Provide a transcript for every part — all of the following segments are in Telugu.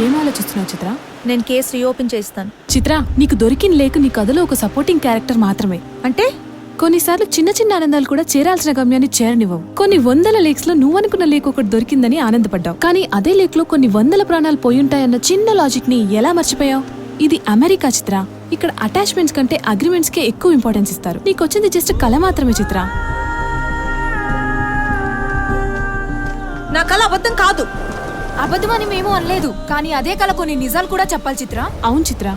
ఏం ఆలోచిస్తున్నావు చిత్ర? నేను కేసు రీఓపెన్ చేస్తాను. చిత్ర, నీకు దొరికిన లేక్ నీ కథలో ఒక సపోర్టింగ్ క్యారెక్టర్ మాత్రమే. అంటే కొన్నిసార్లు చిన్న చిన్న ఆనందాలు కూడా చేరాల్సిన గమ్యాన్ని చేరనివ్వవు. కొన్ని వందల లేక్స్ లో నువ్వనుకున్న లేక్ ఒకటి దొరికిందని ఆనందపడ్డావు, కానీ అదే లేక్ లో కొన్ని వందల ప్రాణాలు పోయుంటాయన్న చిన్న లాజిక్ ని ఎలా మర్చిపోయావు? ఇది అమెరికా చిత్ర. ఇక్కడ అటాచ్మెంట్స్ కంటే అగ్రిమెంట్స్ కే ఎక్కువ ఇంపార్టెన్స్ ఇస్తారు. నీకొచ్చింది జస్ట్ కళ మాత్రమే చిత్ర. నా కళ అబద్ధం కాదు. అబద్ధమని మేము అనలేదు, కానీ అదే కళ కొన్ని నిజాలు కూడా చెప్పాలి చిత్ర. అవును చిత్ర.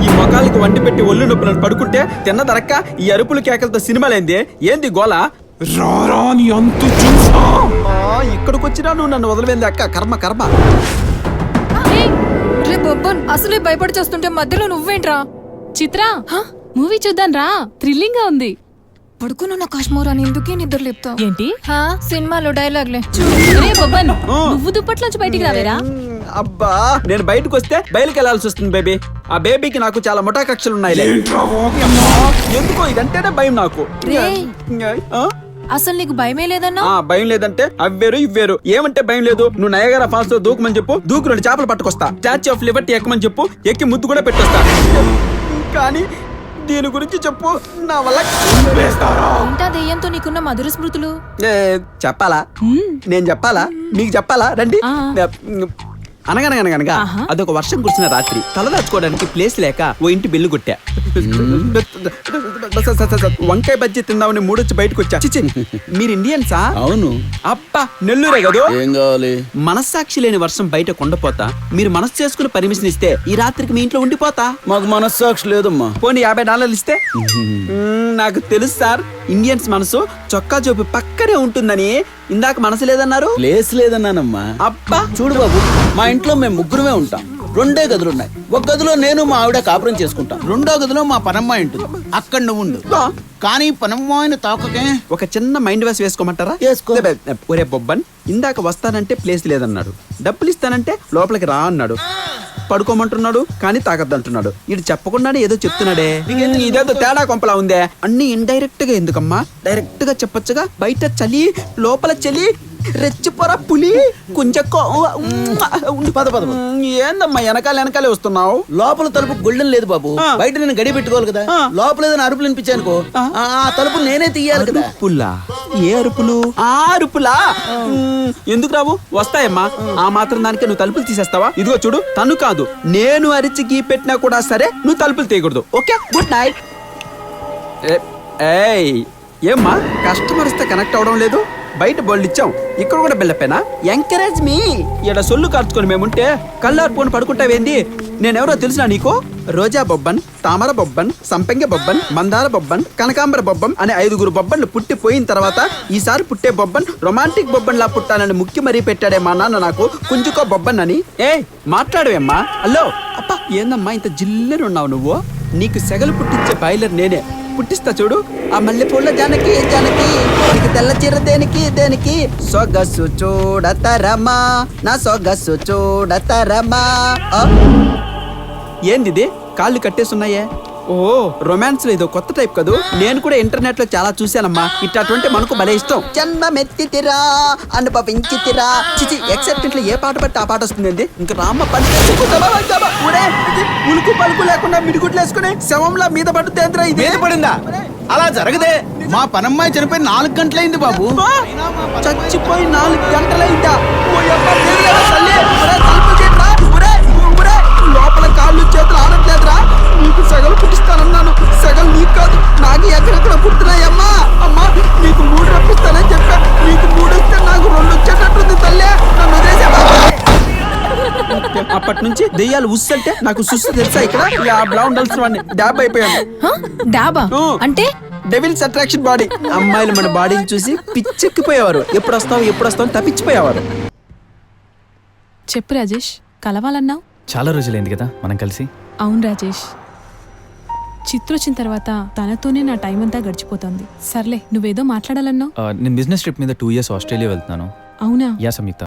ఈ మొఖాలకి వండి పెట్టి ఒళ్ళు నొప్పులను పడుకుంటే తిన్న దరక్క ఈ అరుపులు కేకలతో సినిమాలేంది? ఏంది గోల? ఇక్కడికి వచ్చినా నువ్వు నన్ను వదిలిపోయింది అక్క. కర్మ కర్మ. రే బొబ్బన్, అసలే భయపడి చేస్తుంటే మధ్యలో నువ్వేంట్రా? చిత్ర, మూవీ చూద్దాం రా, థ్రిల్లింగ్ గా ఉంది. పడుకున్న కాశ్మోర్ అని ఎందుకే నిద్ర లేపుతావు? ఏంటి? సినిమాలో డైలాగ్లే. రే బొబ్బన్, నువ్వు దుప్పట్లోంచి బయటికి రావేరా? అబ్బా, నేను బయటకు వస్తే బయలుకి వెళ్లాల్సి వస్తుంది బేబీ. ఆ బేబీకి నాకు చాలా ముఠా కక్షలు ఉన్నాయి. ఎందుకో ఇదంటేనే భయం నాకు. అసలు నీకు భయమే లేదన్నా? భయం లేదంటే అవ్వేరు ఇవ్వేరు. ఏమంటే భయం లేదు? నువ్వు నయగరా ఫాల్స్ లో దూకమని చెప్పు, దూకు 2 చేపలు పట్టుకొస్తా. స్టాచ్యూ ఆఫ్ లిబర్టీ ఎక్కమని చెప్పు, ఎక్కి ముద్దు కూడా పెట్టొస్తా. కానీ దీని గురించి చెప్పు, నా వల్ల. ఏంటా దెయ్యంతో నీకున్న మధుర స్మృతులు? చెప్పాలా? నేను చెప్పాలా? మీకు చెప్పాలా? రండి. అనగనగనగనగా అదొక వర్షం కురిసిన రాత్రి. తలదాచుకోవడానికి ప్లేస్ లేక ఓ ఇంటి బెల్లు కొట్టా. వంకాయ బజ్జీ తిందామని మూడొచ్చి బయటకు వచ్చా. చిచి, మీరు ఇండియన్సా? అవును. అబ్బా, నెల్లూరే కదా. ఏం కావాలి? మనస్సాక్షి లేని వర్షం బయట కొండపోతా. మీరు మనసు చేసుకుని పర్మిషన్ ఇస్తే ఈ రాత్రికి మీ ఇంట్లో ఉండిపోతా. మాకు మనస్సాక్షి లేదమ్మా. పోనీ $50 ఇస్తే? నాకు తెలుసు సార్, ఇండియన్స్ మనసు చొక్కా చూపి పక్కనే ఉంటుందని. ఇందాక మనసు లేదన్నారు. ప్లేస్ లేదన్నానమ్మా. అబ్బా చూడు బాబు, మా ఇంట్లో మేము ముగ్గురమే ఉంటాం. 2 గదులున్నాయి. ఒక గదిలో నేను మా ఆవిడ కాపురం చేసుకుంటాం. 2వ గదిలో మా పనమ్మాయి ఉంటుంది. అక్కడ నువ్వు ఉండు. కానీ పనమ్మాయిని తాకకే. ఒక చిన్న మైండ్ వాష్ వేసుకోమంటారా? వేసుకో. ఒరే బొబ్బన్, ఇందాక వస్తానంటే ప్లేస్ లేదన్నాడు, డబ్బులు ఇస్తానంటే లోపలికి రా అన్నాడు, పడుకోమంటున్నాడు కానీ తాగద్దంటున్నాడు. ఇది చెప్పకుండానే ఏదో చెప్తున్నాడే. ఇదేదో తేడా కొంపలా ఉందే. అన్ని ఇండైరెక్ట్ గా ఎందుకమ్మా? డైరెక్ట్ గా చెప్పొచ్చుగా. బయట చలి, లోపల చలి, రెచ్చిపోరా పులి కుంచెక్కో. ఏందమ్మా వెనకాలే వస్తున్నావు? లోపల తలుపు గొళ్ళెం లేదు బాబు. బయట నేను గడి పెట్టుకోవాలి కదా. లోపల ఏదైనా అరుపులు వినిపించానుకో, ఆ తలుపు నేనే తీయాలి కదా. అరుపులా? ఏ అరుపులు? ఆ అరుపులా? ఎందుకు రావు? వస్తాయమ్మా. ఆ మాత్రం దానికే నువ్వు తలుపులు తీసేస్తావా? ఇదిగో చూడు, తను కాదు నేను అరిచి గీ పెట్టినా కూడా సరే నువ్వు తలుపులు తీయకూడదు. Okay, good night. ఏమ్మా, కస్టమర్ వస్తే కనెక్ట్ అవడం లేదు? బయట బోల్డ్ ఇచ్చాం, ఇక్కడ కూడా బిల్లపేనా? ఎంకరేజ్ మీ. ఇక్కడ సొల్లు కార్చుకొని మేముంటే కళ్ళార్పుని పడుకుంటావేంది? నేనెవరో తెలుసునా నీకు? రోజా బొబ్బన్, తామర బొబ్బన్, సంపెంగ బొబ్బన్, మందార బొబ్బన్, కనకాంబర బొబ్బన్ అనే 5 బొబ్బన్లు పుట్టిపోయిన తర్వాత ఈసారి పుట్టే బొబ్బన్ రొమాంటిక్ బొబ్బన్ లా పుట్టానని ముక్కి మరీ పెట్టాడే మా నాన్న నాకు. కుంజుకో బొబ్బన్ అని. మాట్లాడవేమ్మా? అల్లో అప్ప, ఏందమ్మా ఇంత జిల్లెని ఉన్నావు నువ్వు? నీకు సెగలు పుట్టించే బాయిలర్ నేనే. పుట్టిస్తా చూడు. ఆ మల్లెపూల జానకి జానకి, నీకు తెల్ల చీర దేనికి? సొగసు చూడతరమా, నా సొగసు చూడతరమా. ఏంది కాళ్ళు కట్టేస్తున్నాయే? ఓ, రొమాన్స్ లో ఇదో కొత్త టైప్ కదూ. నేను కూడా ఇంటర్నెట్ లో చాలా చూశానమ్మా. ఇట్లాంటి మనకు భలే ఇష్టం. జన్మమెత్తితిరా అనుభవించితిరా. చిచి, ఎక్సెప్టెంట్ లో ఏ పాట పట్టి ఆ పాట వస్తుంది. ఇంకా రామ్మ పని ఉలుకు పలుకు లేకుండా మిడిగుడ్లు వేసుకుని శవంలా మీద పడుతుంది. మీద పడిందా? అలా జరగదే. మా పనమ్మాయి చనిపోయి 4 గంటలైంది బాబు. చచ్చిపోయి 4 గంటలైందా? లోపల కాళ్ళు చేతులు ఆడట్లేదురా. నీకు సెగలు పుట్టిస్తానన్నాను. సెగలు నీకు కాదు, నాకు ఎక్కడెక్కడ పుట్టినాయమ్మా. అమ్మా, నీకు 3 రప్పిస్తానని చెప్పా. నీకు 3 వస్తే నాకు 2 వచ్చేటట్టుంది తల్లే. నన్ను అప్పటి నుంచి దెయ్యాలు ఉస్సంటే నాకు సుస్సు తెలుసా? ఇక్కడ లా ఉండాల్సిన వాడిని డాబ్ అయిపోయాను. డాబా అంటే డెవిల్స్ అట్రాక్షన్ బాడీ. అమ్మాయిలు మన బాడీని చూసి పిచ్చెక్కిపోయేవారు. ఎప్పుడు వస్తావు తప్పించిపోయేవారు. చెప్పు రాజేష్, కలవాలన్నావు? చాలా రోజులైంది కదా మనం కలిసి. అవును రాజేష్, చిత్ర వచ్చిన తర్వాత తనతోనే నా టైం అంతా గడిచిపోతుంది. సర్లే, నువ్వేదో మాట్లాడాలన్నావు. నేను బిజినెస్ ట్రిప్ మీద 2 years ఆస్ట్రేలియా వెళ్తున్నాను. అవునా? యా సంయుక్త,